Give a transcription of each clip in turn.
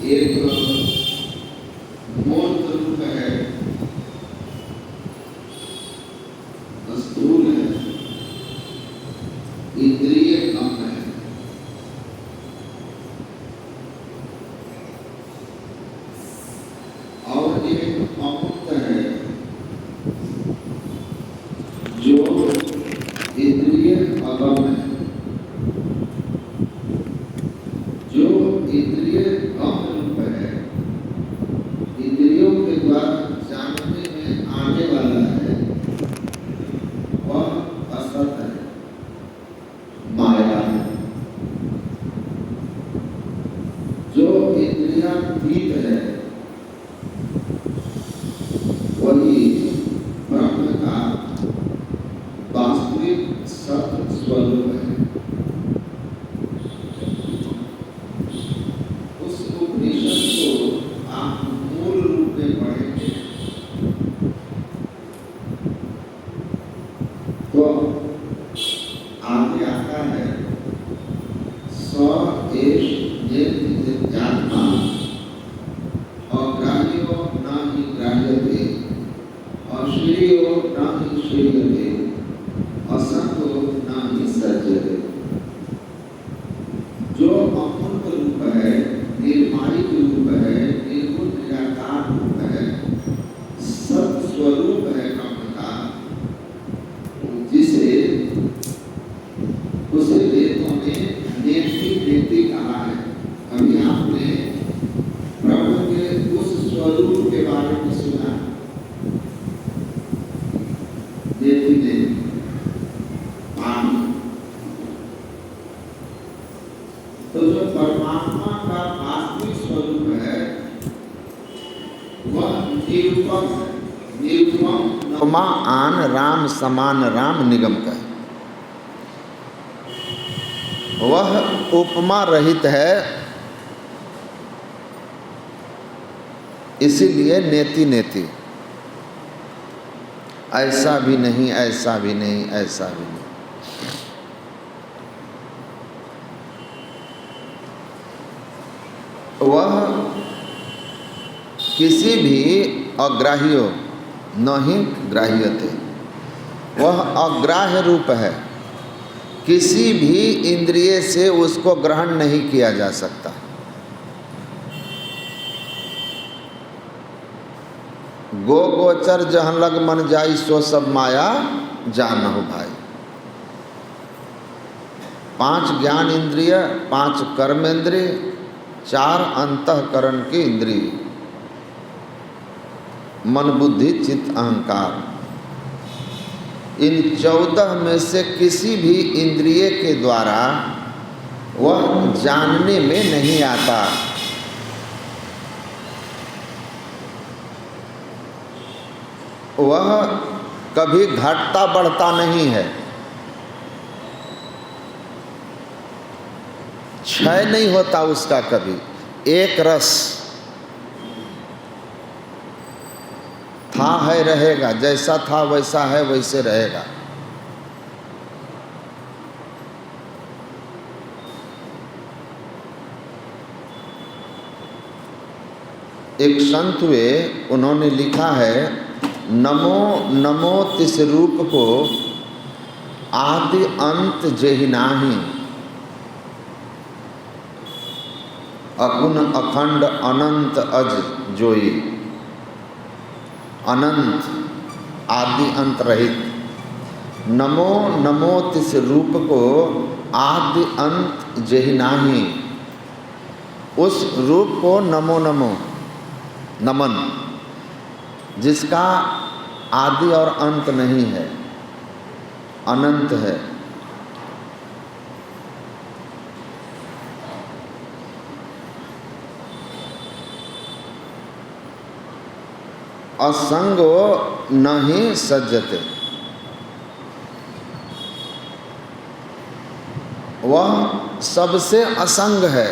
एक मूर्त रूप है, स्थूल है, इंद्रिय कम है। और एक अमूर्त है जो इंद्रिय अगम है। जो इंद्रिय कम रूप है, इंद्रियों के द्वारा जानने में आने वाला है, वह असत है, माया है। जो इंद्रियातीत है वही ब्रह्म का वास्तविक सत्य स्वरूप है। उस उपनिषद को आप मूल रूप में पढ़ेंगे तो आगे आता है स एष नित्यात्मा अग्राह्यो न हि ग्राह्यते अश्रीयो न हि श्रीयते असंगो न हि सज्जते। जो अमूर्त रूप है, निर्माणिक रूप है, निर्गुण निराकार रूप है, सत स्वरूप है ब्रह्म का, जिसे उसे वेदों ने नेति नेति कहा है। अभी आपने प्रभु के उस स्वरूप के बारे में सुना, नेति नेति पानी। तो जो परमात्मा का वास्तविक स्वरूप है वह निरूपम है। निरूपम उपमा आन राम समान राम निगम का है। वह उपमा रहित है, इसीलिए नेति नेति, ऐसा भी नहीं, ऐसा भी नहीं, ऐसा भी नहीं। वह किसी भी अग्राह्यो नहीं ग्राह्यते, वह अग्राह्य रूप है, किसी भी इंद्रिय से उसको ग्रहण नहीं किया जा सकता। गो गोचर जहाँ लग मन जाई सो सब माया जानहु भाई। 5 ज्ञान इंद्रिय, 5 कर्म इंद्रिय, 4 अंतःकरण की इंद्रिय, मन बुद्धि चित्त अहंकार। इन 14 में से किसी भी इंद्रिय के द्वारा वह जानने में नहीं आता। वह कभी घटता बढ़ता नहीं है, क्षय नहीं होता उसका कभी। एक रस था है रहेगा, जैसा था वैसा है वैसे रहेगा। एक संत हुए, उन्होंने लिखा है नमो नमो तिस रूप को आदि अंत जेहि नाही, अकुन अखंड अनंत अज जोई। अनंत आदि अंत रहित। नमो नमो तिस रूप को आदि अंत जेहि नाही, उस रूप को नमो नमो नमन, जिसका आदि और अंत नहीं है, अनंत है। असंगो नहीं सज्जते, वह सबसे असंग है,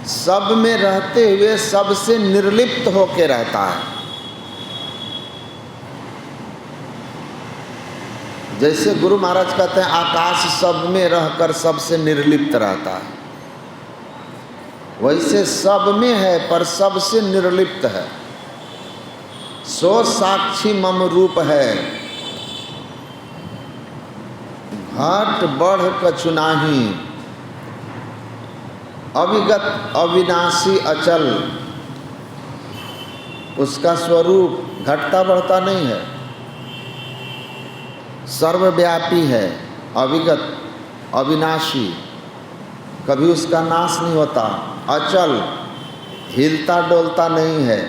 सब में रहते हुए सबसे निर्लिप्त होकर रहता है। जैसे गुरु महाराज कहते हैं आकाश सब में रहकर सबसे निर्लिप्त रहता है, वैसे सब में है पर सबसे निर्लिप्त है। सो साक्षी मम रूप है, घट बढ़ कछु नाही, अविगत अविनाशी अचल। उसका स्वरूप घटता बढ़ता नहीं है, सर्वव्यापी है, अविगत अविनाशी, कभी उसका नाश नहीं होता, अचल, हिलता डोलता नहीं है।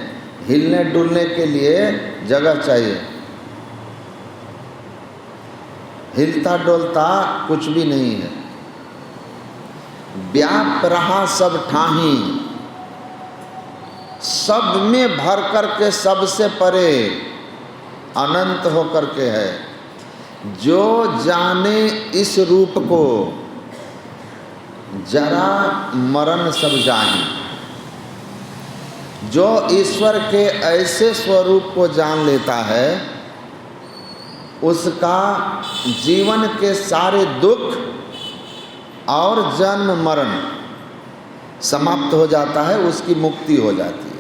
हिलने डुलने के लिए जगह चाहिए, हिलता डोलता कुछ भी नहीं है। व्याप रहा सब ठाही, सब में भर करके सबसे परे अनंत होकर के है। जो जाने इस रूप को, जरा मरण सब जाने। जो ईश्वर के ऐसे स्वरूप को जान लेता है, उसका जीवन के सारे दुख और जन्म मरण समाप्त हो जाता है, उसकी मुक्ति हो जाती है।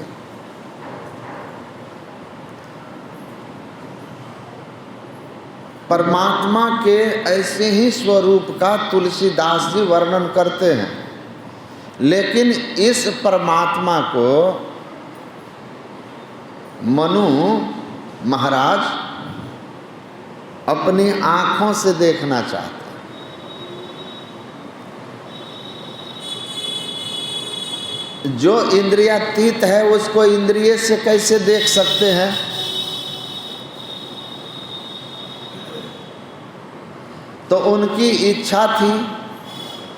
परमात्मा के ऐसे ही स्वरूप का तुलसीदास जी वर्णन करते हैं, लेकिन इस परमात्मा को मनु महाराज अपनी आँखों से देखना चाहते हैं। जो इंद्रियातीत है उसको इंद्रिय से कैसे देख सकते हैं? तो उनकी इच्छा थी,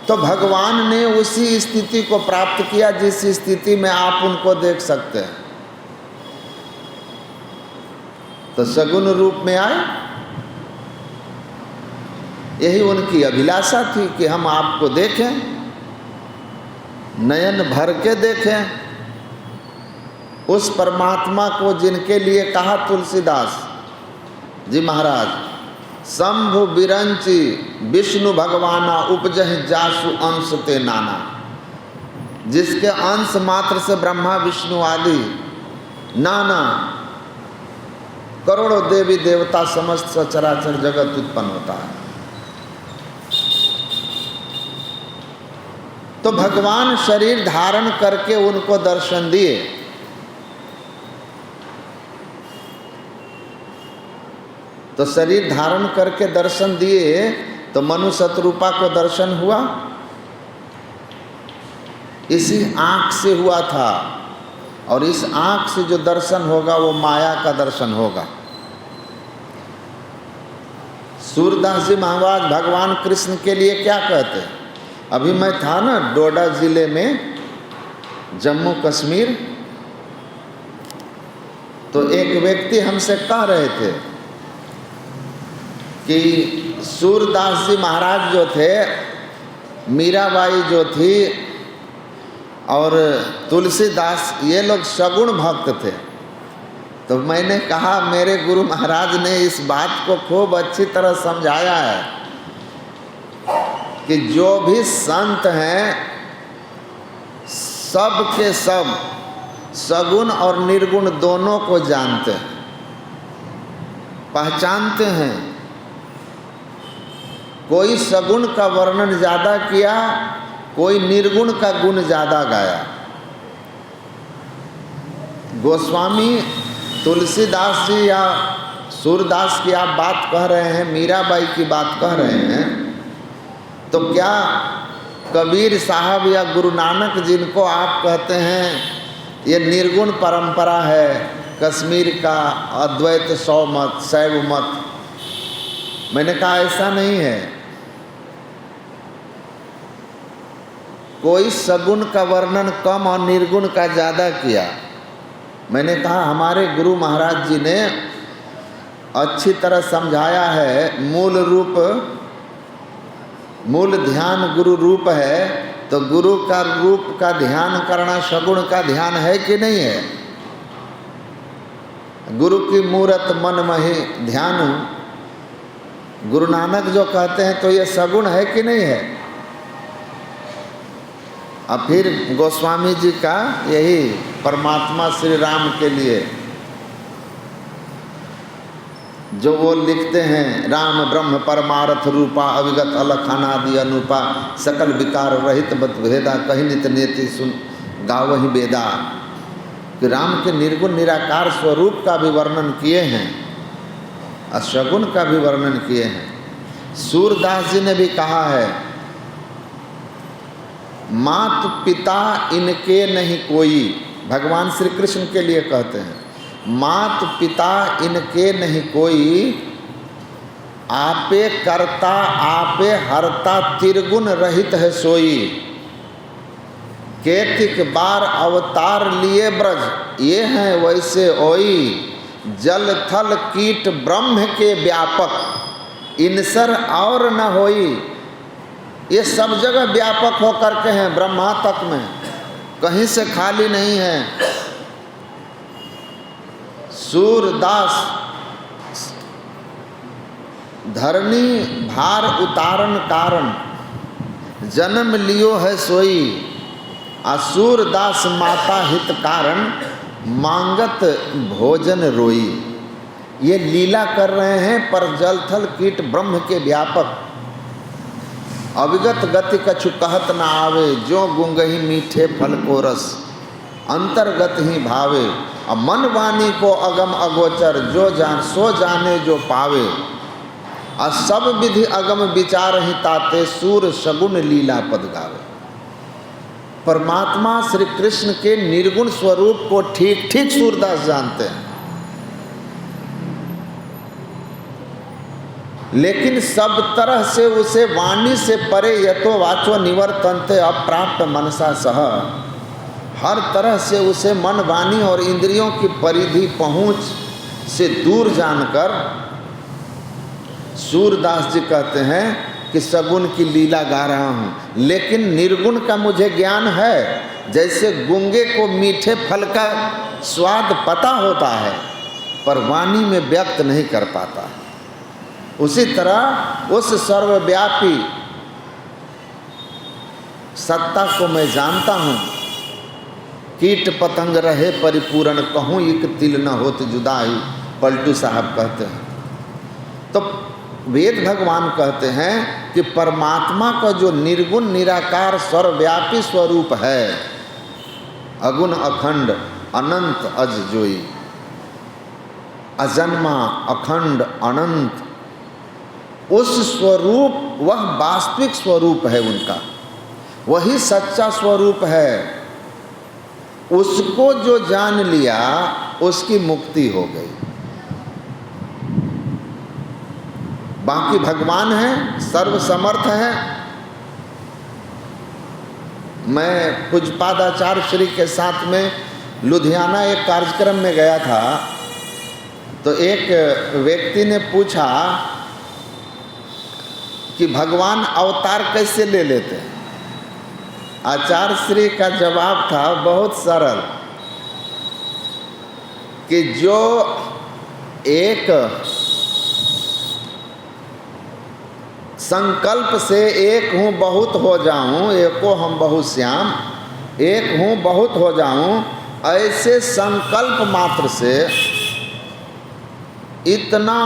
तो भगवान ने उसी स्थिति को प्राप्त किया जिस स्थिति में आप उनको देख सकते हैं। तो सगुण रूप में आए, यही उनकी अभिलाषा थी कि हम आपको देखें, नयन भर के देखें उस परमात्मा को जिनके लिए कहा तुलसीदास जी महाराज, शंभु बिरंची विष्णु भगवाना उपजहि जासु अंश ते नाना। जिसके अंश मात्र से ब्रह्मा विष्णु आदि नाना करोड़ों देवी देवता समस्त सचराचर जगत उत्पन्न होता है। तो भगवान शरीर धारण करके उनको दर्शन दिए। तो शरीर धारण करके दर्शन दिए तो मनु शतरूपा को दर्शन हुआ, इसी आँख से हुआ था। और इस आँख से जो दर्शन होगा वो माया का दर्शन होगा। सूरदास जी महाराज भगवान कृष्ण के लिए क्या कहते हैं? अभी मैं था ना डोडा जिले में, जम्मू कश्मीर, तो एक व्यक्ति हमसे कह रहे थे कि सूरदास जी महाराज जो थे, मीराबाई जो थी और तुलसीदास, ये लोग सगुण भक्त थे। तो मैंने कहा मेरे गुरु महाराज ने इस बात को खूब अच्छी तरह समझाया है कि जो भी संत हैं सब के सब सगुण और निर्गुण दोनों को जानते हैं, पहचानते हैं। कोई सगुण का वर्णन ज़्यादा किया, कोई निर्गुण का गुण ज़्यादा गाया। गोस्वामी तुलसीदास जी या सूरदास की आप बात कह रहे हैं, मीराबाई की बात कह रहे हैं, तो क्या कबीर साहब या गुरु नानक जिनको आप कहते हैं ये निर्गुण परंपरा है कश्मीर का, अद्वैत शैव मत, मैंने कहा ऐसा नहीं है। कोई सगुण का वर्णन कम और निर्गुण का ज़्यादा किया। मैंने कहा हमारे गुरु महाराज जी ने अच्छी तरह समझाया है, मूल ध्यान गुरु रूप है, तो गुरु का रूप का ध्यान करना सगुण का ध्यान है कि नहीं है? गुरु की मूरत मन महि ध्यान, गुरु नानक जो कहते हैं तो ये सगुण है कि नहीं है? अब फिर गोस्वामी जी का यही परमात्मा श्री राम के लिए जो वो लिखते हैं, राम ब्रह्म परमार्थ रूपा अविगत अलख अनादि अनूपा सकल विकार रहित बत भेदा कही नित नेति सुन गावहि बेदा, कि राम के निर्गुण निराकार स्वरूप का भी वर्णन किए हैं और सगुण का भी वर्णन किए हैं। सूरदास जी ने भी कहा है, मात पिता इनके नहीं कोई, भगवान श्री कृष्ण के लिए कहते हैं, मात पिता इनके नहीं कोई, आपे करता आपे हरता तिरगुण रहित है सोई, केतिक बार अवतार लिए ब्रज ये हैं वैसे ओई, जल थल कीट ब्रह्म के व्यापक इनसर और न होई। ये सब जगह व्यापक होकर के हैं, ब्रह्मा तक में कहीं से खाली नहीं है। सूरदास धरनी भार उतारन कारण जन्म लियो है सोई, सूरदास माता हित कारण मांगत भोजन रोई। ये लीला कर रहे हैं पर जल थल कीट ब्रह्म के व्यापक, अविगत गति कछु कहत न आवे, जो गुंगही मीठे फल को रस अंतर्गत ही भावे, अब मन वाणी को अगम अगोचर, जो जान सो जाने जो पावे, और सब विधि अगम विचार ही ताते, सूर सगुन लीला पद गावे। परमात्मा श्री कृष्ण के निर्गुण स्वरूप को ठीक ठीक सूरदास जानते हैं, लेकिन सब तरह से उसे वाणी से परे यतो वाचो निवर्तन्ते अप्राप्त मनसा सह, हर तरह से उसे मन वाणी और इंद्रियों की परिधि पहुंच से दूर जानकर सूरदास जी कहते हैं कि सगुण की लीला गा रहा हूँ, लेकिन निर्गुण का मुझे ज्ञान है। जैसे गूंगे को मीठे फल का स्वाद पता होता है पर वाणी में व्यक्त नहीं कर पाता, उसी तरह उस सर्वव्यापी सत्ता को मैं जानता हूँ। कीट पतंग रहे परिपूर्ण, कहूँ एक तिल न होत जुदाई, पलटू साहब कहते हैं। तो वेद भगवान कहते हैं कि परमात्मा का जो निर्गुण निराकार सर्वव्यापी स्वरूप है, अगुण अखंड अनंत अज जोई, अजन्मा अखंड अनंत, उस स्वरूप वह वास्तविक स्वरूप है उनका, वही सच्चा स्वरूप है। उसको जो जान लिया उसकी मुक्ति हो गई। बाकी भगवान है, सर्वसमर्थ है। मैं पूज्यपादाचार्य श्री के साथ में लुधियाना एक कार्यक्रम में गया था, तो एक व्यक्ति ने पूछा कि भगवान अवतार कैसे ले लेते हैं। आचार्य श्री का जवाब था बहुत सरल, कि जो एक संकल्प से एक हूँ बहुत हो जाऊँ, एको हम बहुत श्याम, एक हूँ बहुत हो जाऊँ, ऐसे संकल्प मात्र से इतना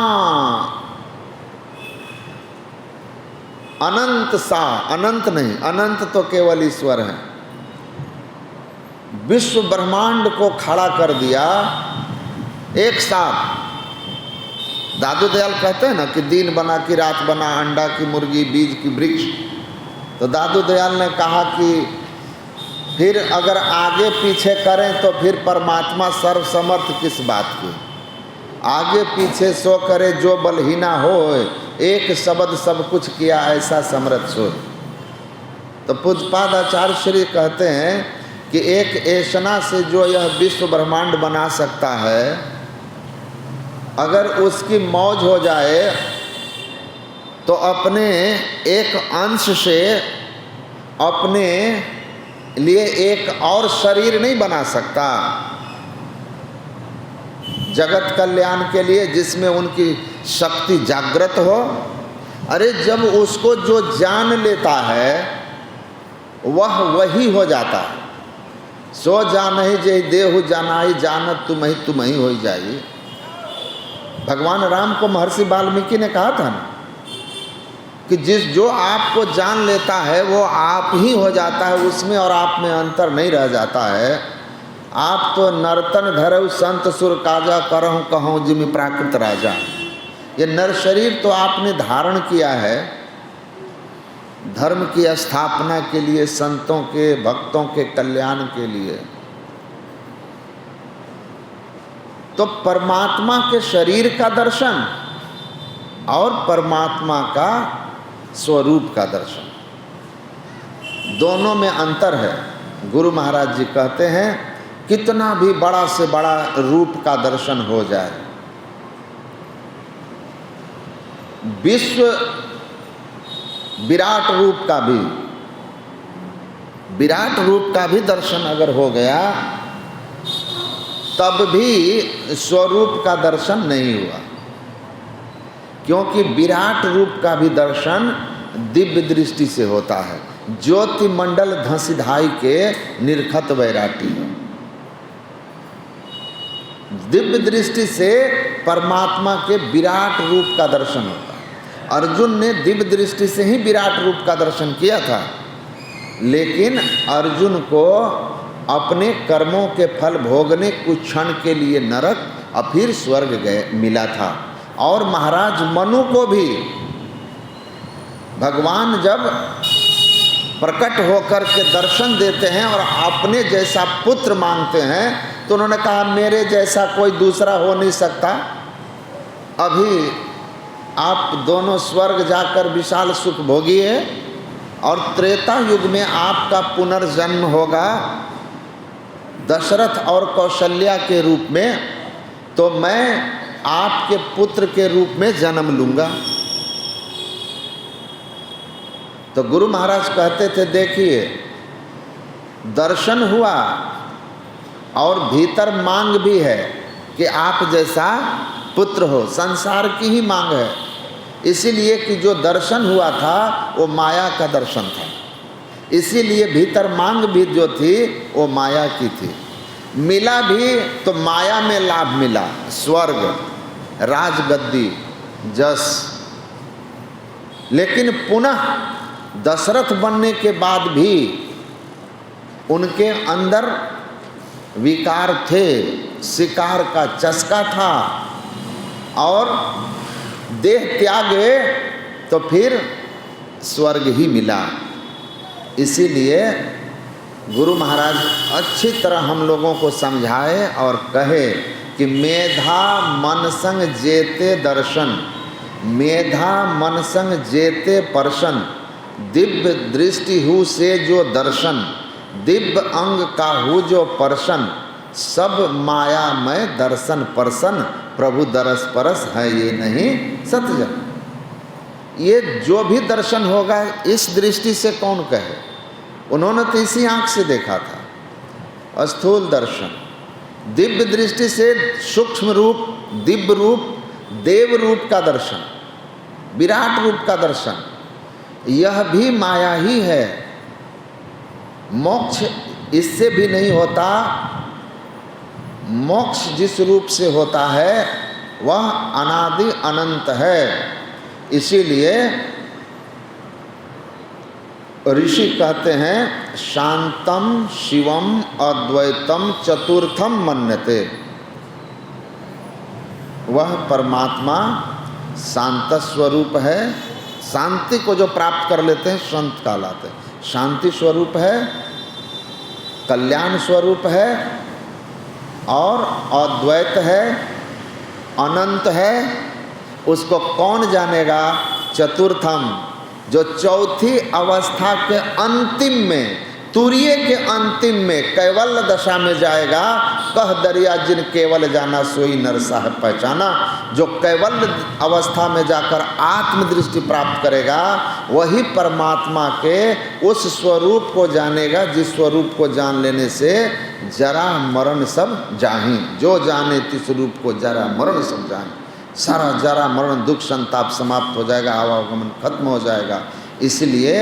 अनंत सा, अनंत नहीं, अनंत तो केवल ईश्वर है, विश्व ब्रह्मांड को खड़ा कर दिया एक साथ। दादू दयाल कहते हैं ना कि दिन बना कि रात बना, अंडा की मुर्गी बीज की वृक्ष। तो दादू दयाल ने कहा कि फिर अगर आगे पीछे करें तो फिर परमात्मा सर्वसमर्थ किस बात की, आगे पीछे सो करे जो बलहीना हो, एक शब्द सब कुछ किया ऐसा समर्थ सो। तो पूज्यपाद आचार्य श्री कहते हैं कि एक ऐसना से जो यह विश्व ब्रह्मांड बना सकता है, अगर उसकी मौज हो जाए तो अपने एक अंश से अपने लिए एक और शरीर नहीं बना सकता जगत कल्याण के लिए, जिसमें उनकी शक्ति जागृत हो। अरे जब उसको जो जान लेता है वह वही हो जाता है। सो जानहि जे देहु जानाई, जानत तुम ही हो जाइए। भगवान राम को महर्षि वाल्मीकि ने कहा था ना कि जो आपको जान लेता है वो आप ही हो जाता है, उसमें और आप में अंतर नहीं रह जाता है। आप तो नर्तन धरऊ संत सुर काजा, करहूँ कहूँ जिमि प्राकृत राजा। ये नर शरीर तो आपने धारण किया है धर्म की स्थापना के लिए, संतों के भक्तों के कल्याण के लिए। तो परमात्मा के शरीर का दर्शन और परमात्मा का स्वरूप का दर्शन, दोनों में अंतर है। गुरु महाराज जी कहते हैं कितना भी बड़ा से बड़ा रूप का दर्शन हो जाए, विश्व विराट रूप का भी दर्शन अगर हो गया तब भी स्वरूप का दर्शन नहीं हुआ, क्योंकि विराट रूप का भी दर्शन दिव्य दृष्टि से होता है। ज्योति मंडल धंसिधाई के निर्खत वैराटी है। दिव्य दृष्टि से परमात्मा के विराट रूप का दर्शन होता है। अर्जुन ने दिव्य दृष्टि से ही विराट रूप का दर्शन किया था, लेकिन अर्जुन को अपने कर्मों के फल भोगने कुछ क्षण के लिए नरक और फिर स्वर्ग मिला था। और महाराज मनु को भी भगवान जब प्रकट होकर के दर्शन देते हैं और अपने जैसा पुत्र मांगते हैं तो उन्होंने कहा मेरे जैसा कोई दूसरा हो नहीं सकता। अभी आप दोनों स्वर्ग जाकर विशाल सुख भोगिए और त्रेता युग में आपका पुनर्जन्म होगा दशरथ और कौशल्या के रूप में, तो मैं आपके पुत्र के रूप में जन्म लूँगा। तो गुरु महाराज कहते थे देखिए दर्शन हुआ और भीतर मांग भी है कि आप जैसा पुत्र हो, संसार की ही मांग है। इसीलिए कि जो दर्शन हुआ था वो माया का दर्शन था, इसीलिए भीतर मांग भी जो थी वो माया की थी। मिला भी तो माया में लाभ मिला, स्वर्ग, राजगद्दी, जस। लेकिन पुनः दशरथ बनने के बाद भी उनके अंदर विकार थे, शिकार का चस्का था और देह त्यागे तो फिर स्वर्ग ही मिला। इसीलिए गुरु महाराज अच्छी तरह हम लोगों को समझाए और कहे कि मेधा मन संग जेते दर्शन, मेधा मन संग जेते पर्शन, दिव्य दृष्टि हु से जो दर्शन, दिव्य अंग का हु जो पर्शन, सब माया में दर्शन पर्सन, प्रभु दरस परस है ये नहीं सतजन। ये जो भी दर्शन होगा इस दृष्टि से कौन कहे, उन्होंने तो इसी आंख से देखा था। स्थूल दर्शन, दिव्य दृष्टि से सूक्ष्म रूप, दिव्य रूप, देव रूप का दर्शन, विराट रूप का दर्शन, यह भी माया ही है। मोक्ष इससे भी नहीं होता। मोक्ष जिस रूप से होता है वह अनादि अनंत है। इसीलिए ऋषि कहते हैं शांतम शिवम अद्वैतम चतुर्थम मन्यते। वह परमात्मा शांत स्वरूप है। शांति को जो प्राप्त कर लेते हैं संत कहलाते हैं। शांति स्वरूप है, कल्याण स्वरूप है और अद्वैत है, अनंत है। उसको कौन जानेगा? चतुर्थम, जो चौथी अवस्था के अंतिम में, तुरीय के अंतिम में कैवल्य दशा में जाएगा। कह दरिया जिन केवल जाना सोई नर साहब पहचाना। जो कैवल्य अवस्था में जाकर आत्मदृष्टि प्राप्त करेगा वही परमात्मा के उस स्वरूप को जानेगा जिस स्वरूप को जान लेने से जरा मरण सब जाहि। जो जाने तिस रूप को जरा मरण सब जाहि। सारा जरा मरण दुख संताप समाप्त हो जाएगा, आवागमन खत्म हो जाएगा। इसलिए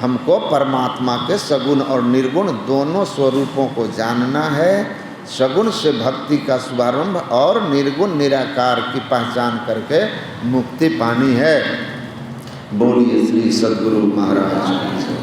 हमको परमात्मा के सगुण और निर्गुण दोनों स्वरूपों को जानना है। सगुण से भक्ति का शुभारंभ और निर्गुण निराकार की पहचान करके मुक्ति पानी है। बोलिए श्री सद्गुरु महाराज।